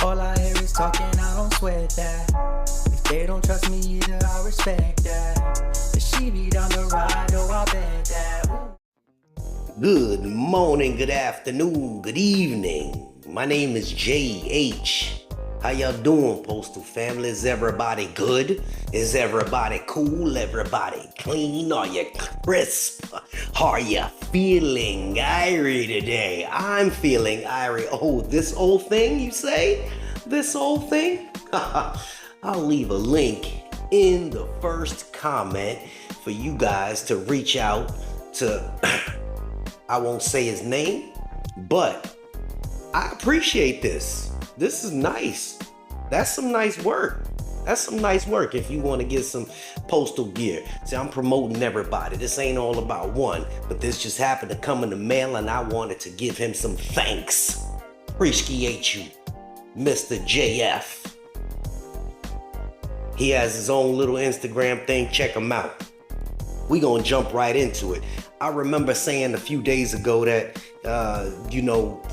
All I hear is talking, I don't sweat that. If they don't trust me either, I respect that. If she be down the ride, oh, I bet that. Good morning, good afternoon, good evening. My name is JH. How y'all doing, Postal family? Is everybody good? Is everybody cool? Everybody clean? Are you crisp? Are you feeling irie today? I'm feeling irie. Oh, this old thing, you say? This old thing? I'll leave a link in the first comment for you guys to reach out to, I won't say his name, but I appreciate this. This is nice. That's some nice work. That's some nice work if you want to get some postal gear. See, I'm promoting everybody. This ain't all about one, but this just happened to come in the mail and I wanted to give him some thanks. Appreciate you, Mr. JF. He has his own little Instagram thing. Check him out. We gonna jump right into it. I remember saying a few days ago that,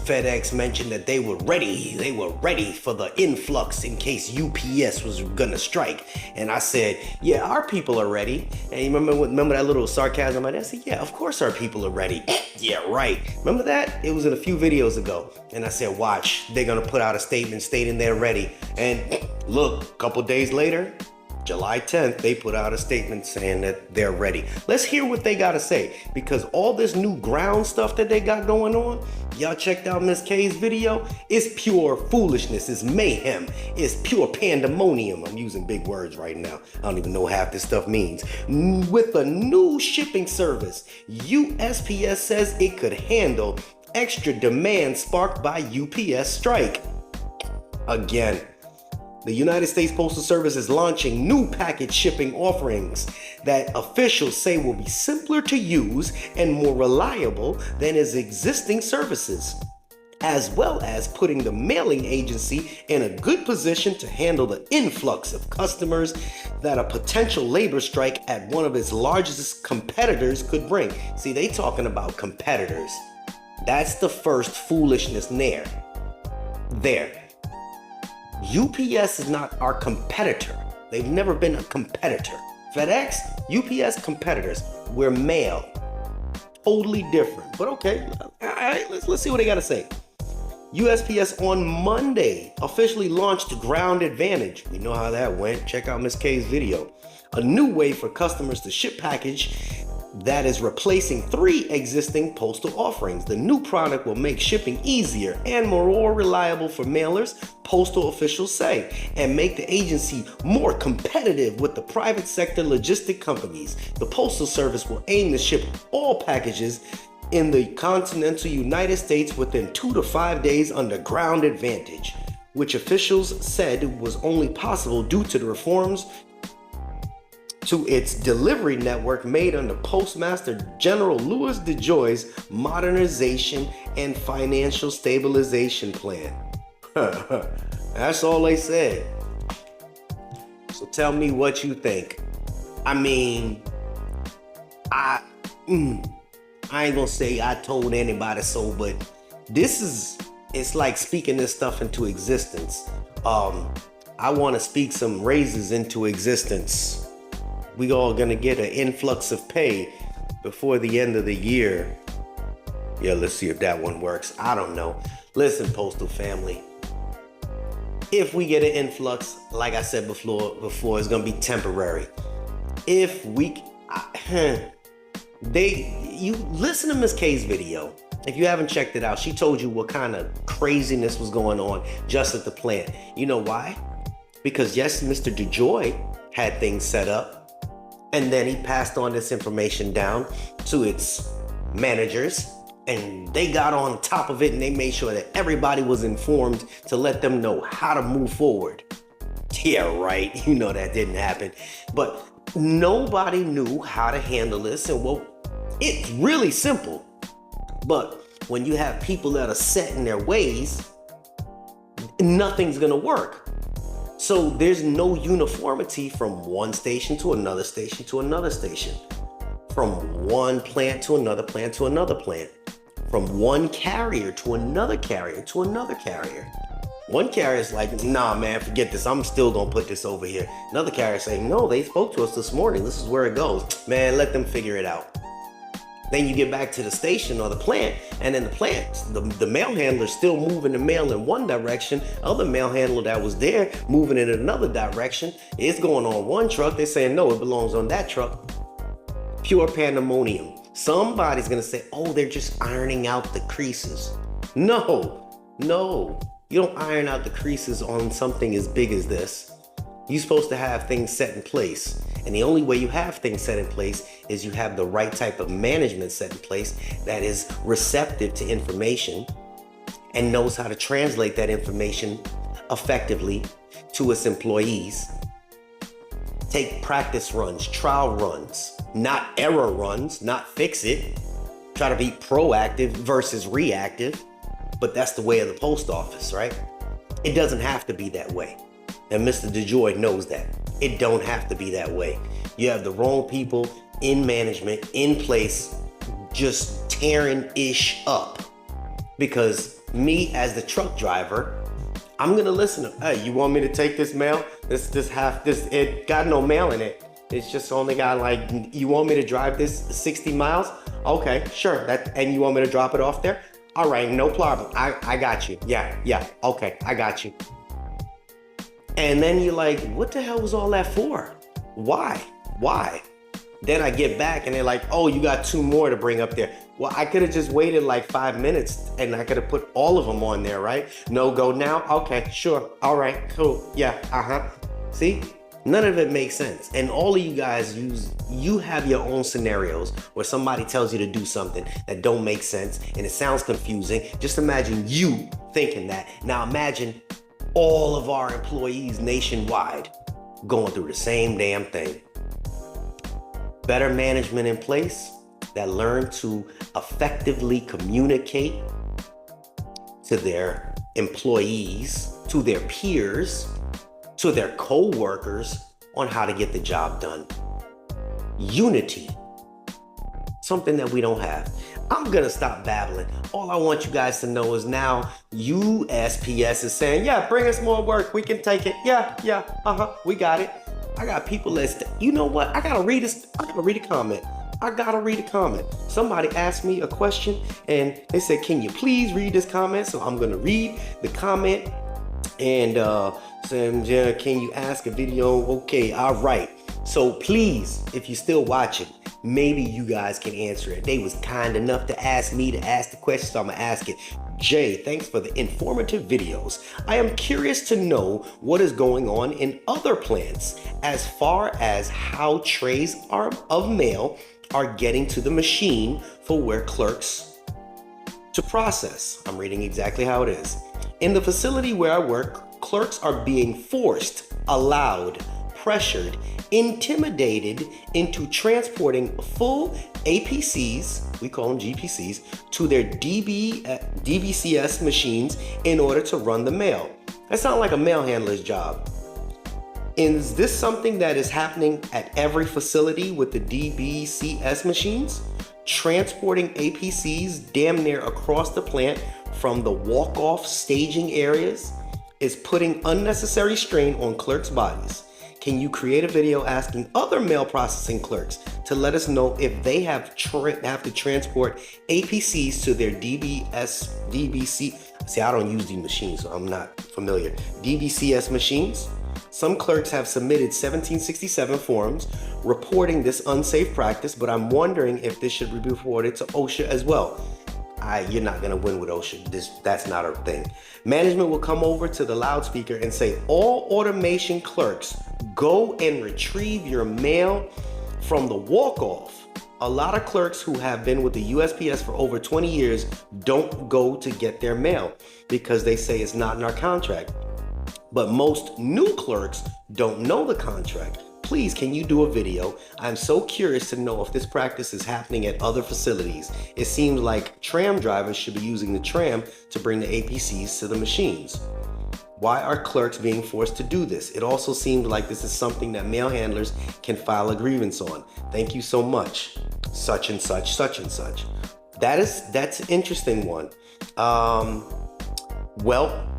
FedEx mentioned that they were ready. They were ready for the influx in case UPS was gonna strike. And I said, yeah, our people are ready. And you remember that little sarcasm? I said, yeah, of course our people are ready. Yeah, right. Remember that? It was in a few videos ago. And I said, watch, they're gonna put out a statement stating they're ready. And look, a couple days later, July 10th, they put out a statement saying that they're ready. Let's hear what they gotta say, because all this new ground stuff that they got going on, y'all checked out Miss K's video, it's pure foolishness, it's mayhem, it's pure pandemonium. I'm using big words right now. I don't even know half this stuff means. With a new shipping service, USPS says it could handle extra demand sparked by UPS strike. Again, the United States Postal Service is launching new package shipping offerings that officials say will be simpler to use and more reliable than its existing services, as well as putting the mailing agency in a good position to handle the influx of customers that a potential labor strike at one of its largest competitors could bring. See, they talking about competitors. That's the first foolishness there. UPS is not our competitor. They've never been a competitor. FedEx, UPS competitors. We're mail. Totally different. But okay, all right, let's see what they got to say. USPS on Monday officially launched Ground Advantage. We know how that went. Check out Miss K's video. A new way for customers to ship package that is replacing 3 existing postal offerings. The new product will make shipping easier and more reliable for mailers, postal officials say, and make the agency more competitive with the private sector logistic companies. The Postal Service will aim to ship all packages in the continental United States within 2 to 5 days under Ground Advantage, which officials said was only possible due to the reforms to its delivery network made under Postmaster General Louis DeJoy's Modernization and Financial Stabilization Plan. That's all they said. So tell me what you think. I mean, I ain't gonna say I told anybody so, but it's like speaking this stuff into existence. I want to speak some raises into existence. We all gonna get an influx of pay before the end of the year. Yeah, let's see if that one works. I don't know. Listen, Postal family. If we get an influx, like I said before, it's gonna be temporary. If we, you listen to Miss K's video. If you haven't checked it out, she told you what kind of craziness was going on just at the plant. You know why? Because yes, Mr. DeJoy had things set up, and then he passed on this information down to its managers, and they got on top of it and they made sure that everybody was informed to let them know how to move forward. Yeah, right. You know that didn't happen. But nobody knew how to handle this, and well, it's really simple. But when you have people that are set in their ways, nothing's gonna work. So there's no uniformity from one station to another station to another station, from one plant to another plant to another plant, from one carrier to another carrier to another carrier. One carrier's like, nah, man, forget this. I'm still gonna put this over here. Another carrier saying, no, they spoke to us this morning. This is where it goes. Man, let them figure it out. Then you get back to the station or the plant, and in the plant, the mail handler's still moving the mail in one direction. Other mail handler that was there moving in another direction. It's going on one truck. They're saying, no, it belongs on that truck. Pure pandemonium. Somebody's gonna say, oh, they're just ironing out the creases. No, you don't iron out the creases on something as big as this. You're supposed to have things set in place. And the only way you have things set in place is you have the right type of management set in place that is receptive to information and knows how to translate that information effectively to its employees. Take practice runs, trial runs, not error runs, not fix it. Try to be proactive versus reactive, but that's the way of the post office, right? It doesn't have to be that way. And Mr. DeJoy knows that. It don't have to be that way. You have the wrong people in management, in place, just tearing ish up. Because me as the truck driver, I'm gonna listen to, hey, you want me to take this mail? It got no mail in it. It's just only got like, you want me to drive this 60 miles? Okay, sure. And you want me to drop it off there? All right, no problem. I got you. Yeah, okay, I got you. And then you're like, what the hell was all that for? Why? Then I get back and they're like, oh, you got 2 more to bring up there. Well, I could have just waited like 5 minutes and I could have put all of them on there, right? No go now? Okay, sure. All right, cool. Yeah, See? None of it makes sense. And all of you guys you have your own scenarios where somebody tells you to do something that don't make sense and it sounds confusing. Just imagine you thinking that. Now imagine all of our employees nationwide going through the same damn thing. Better management in place that learn to effectively communicate to their employees, to their peers, to their co-workers on how to get the job done. Unity, something that we don't have. I'm gonna stop babbling. All I want you guys to know is now USPS is saying, yeah, bring us more work. We can take it. Yeah, we got it. I got people you know what? I gotta read a comment. Somebody asked me a question and they said, can you please read this comment? So I'm gonna read the comment and saying, can you ask a video? Okay, all right. So please, if you're still watching, maybe you guys can answer it. They was kind enough to ask me to ask the question, so I'm gonna ask it. Jay, thanks for the informative videos. I am curious to know what is going on in other plants as far as how trays of mail are getting to the machine for where clerks to process. I'm reading exactly how it is. In the facility where I work, clerks are being forced, allowed, pressured, intimidated into transporting full APCs, we call them GPCs, to their DBCS machines in order to run the mail. That sounds like a mail handler's job. Is this something that is happening at every facility with the DBCS machines? Transporting APCs damn near across the plant from the walk-off staging areas is putting unnecessary strain on clerks' bodies. Can you create a video asking other mail processing clerks to let us know if they have to transport APCs to their DBC? See, I don't use these machines, so I'm not familiar. DBCS machines? Some clerks have submitted 1767 forms reporting this unsafe practice, but I'm wondering if this should be reported to OSHA as well. You're not gonna win with OSHA. That's not our thing. Management will come over to the loudspeaker and say, all automation clerks, go and retrieve your mail from the walk-off. A lot of clerks who have been with the USPS for over 20 years don't go to get their mail because they say it's not in our contract. But most new clerks don't know the contract. Please, can you do a video? I'm so curious to know if this practice is happening at other facilities. It seems like tram drivers should be using the tram to bring the APCs to the machines. Why are clerks being forced to do this? It also seems like this is something that mail handlers can file a grievance on. Thank you so much. Such and such, such and such. That's an interesting one. Well,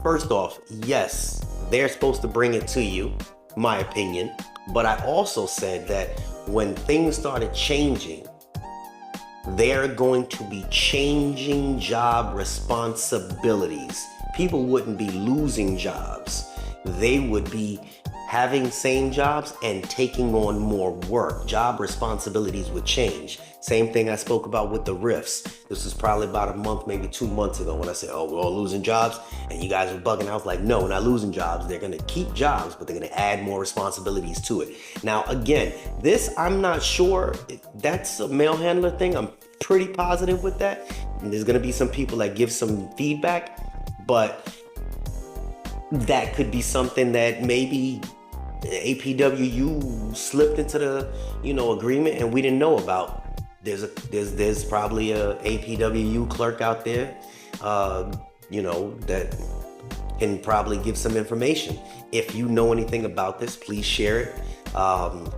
First off, yes, they're supposed to bring it to you, my opinion. But I also said that when things started changing, they're going to be changing job responsibilities. People wouldn't be losing jobs. They would be having same jobs and taking on more work. Job responsibilities would change. Same thing I spoke about with the RIFs. This was probably about a month, maybe 2 months ago when I said, oh, we're all losing jobs. And you guys were bugging. I was like, no, we're not losing jobs. They're going to keep jobs, but they're going to add more responsibilities to it. Now, again, this, I'm not sure. That's a mail handler thing. I'm pretty positive with that. And there's going to be some people that give some feedback, but that could be something that maybe APWU slipped into the, agreement and we didn't know about. There's probably a APWU clerk out there, that can probably give some information. If you know anything about this, please share it.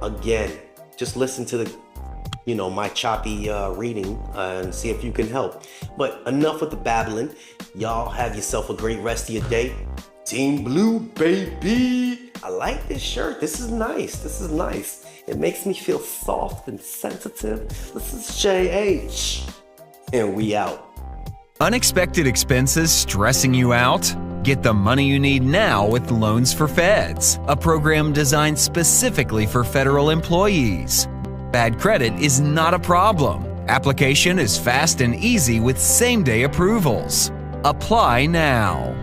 Again, just listen to the, my choppy reading and see if you can help. But enough with the babbling. Y'all have yourself a great rest of your day. Team Blue, baby. I like this shirt. This is nice. It makes me feel soft and sensitive. This is JH. And we out. Unexpected expenses stressing you out? Get the money you need now with Loans for Feds, a program designed specifically for federal employees. Bad credit is not a problem. Application is fast and easy with same-day approvals. Apply now.